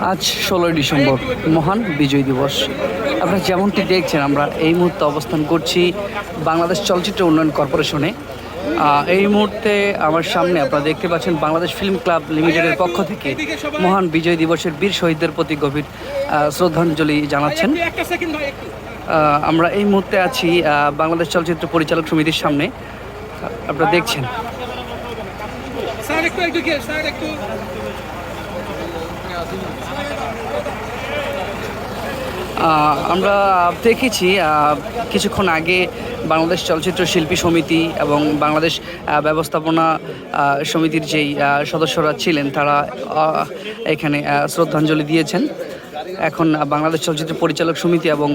আজ 16ই ডিসেম্বর মহান বিজয় দিবস। আপনারা যেমনটি দেখছেন, আমরা এই মুহূর্তে অবস্থান করছি বাংলাদেশ চলচ্চিত্র উন্নয়ন কর্পোরেশনে। এই মুহূর্তে আমার সামনে আপনারা দেখতে পাচ্ছেন বাংলাদেশ ফিল্ম ক্লাব লিমিটেডের পক্ষ থেকে মহান বিজয় দিবসের বীর শহীদদের প্রতি গভীর শ্রদ্ধাঞ্জলি জানাচ্ছেন। আমরা এই মুহূর্তে আছি বাংলাদেশ চলচ্চিত্র পরিচালক সমিতির সামনে। আপনারা দেখছেন আমরা দেখেছি কিছুক্ষণ আগে বাংলাদেশ চলচ্চিত্র শিল্পী সমিতি এবং বাংলাদেশ ব্যবস্থাপনা সমিতির যেই সদস্যরা ছিলেন তারা এখানে শ্রদ্ধাঞ্জলি দিয়েছেন। এখন বাংলাদেশ চলচ্চিত্র পরিচালক সমিতি এবং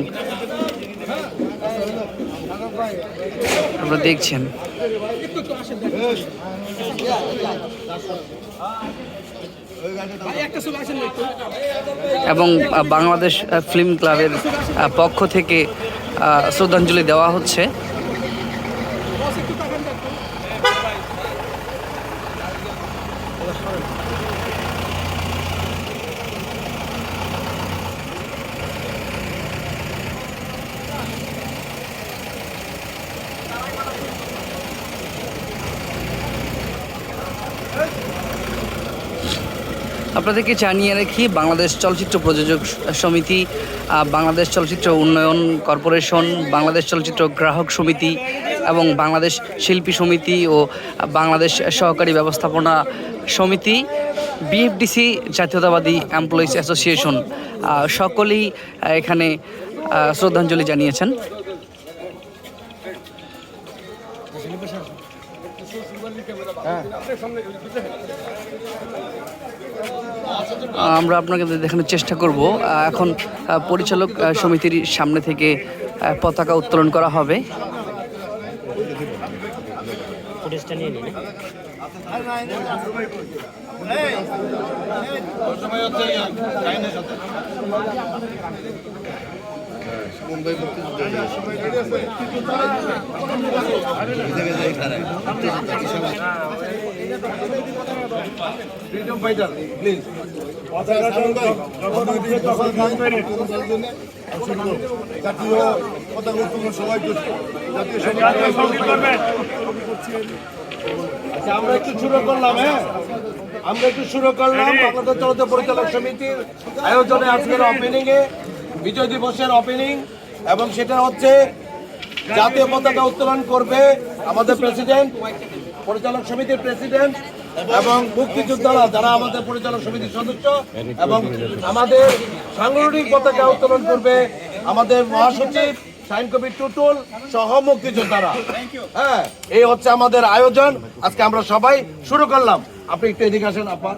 আপনারা দেখছেন এবং বাংলাদেশ ফিল্ম ক্লাবের পক্ষ থেকে শ্রদ্ধাঞ্জলি দেওয়া হচ্ছে। আপনাদেরকে জানিয়ে রাখি, বাংলাদেশ চলচ্চিত্র প্রযোজক সমিতি, বাংলাদেশ চলচ্চিত্র উন্নয়ন কর্পোরেশন, বাংলাদেশ চলচ্চিত্র গ্রাহক সমিতি এবং বাংলাদেশ শিল্পী সমিতি ও বাংলাদেশ সহকারী ব্যবস্থাপনা সমিতি, বিএফডিসি জাতীয়তাবাদী এমপ্লয়িজ অ্যাসোসিয়েশন সকলেই এখানে শ্রদ্ধাঞ্জলি জানিয়েছেন। আমরা আপনাকে দেখানোর চেষ্টা করব। এখন পরিচালক সমিতির সামনে থেকে পতাকা উত্তোলন করা হবে। আমরা একটু শুরু করলাম বাংলাদেশ চলচ্চিত্র পরিচালক সমিতির আয়োজনে আজকের ওপেনিং এ বিজয় দিবসের ওপেনিং, এবং সেটা হচ্ছে জাতীয় পতাকা উত্তোলন করবে আমাদের প্রেসিডেন্ট, পরিচালক সমিতির প্রেসিডেন্ট এবং মুক্তিযোদ্ধারা যারা আমাদের পরিচালক সমিতির সদস্য, এবং আমাদের সাংগঠনিক পতাকা উত্তোলন করবে আমাদের মহাসচিব শাহিন কবির টুটুল সহ মুক্তিযোদ্ধারা। হ্যাঁ, এই হচ্ছে আমাদের আয়োজন। আজকে আমরা সবাই শুরু করলাম। আপনি একটু এদিকে আসেন আপা।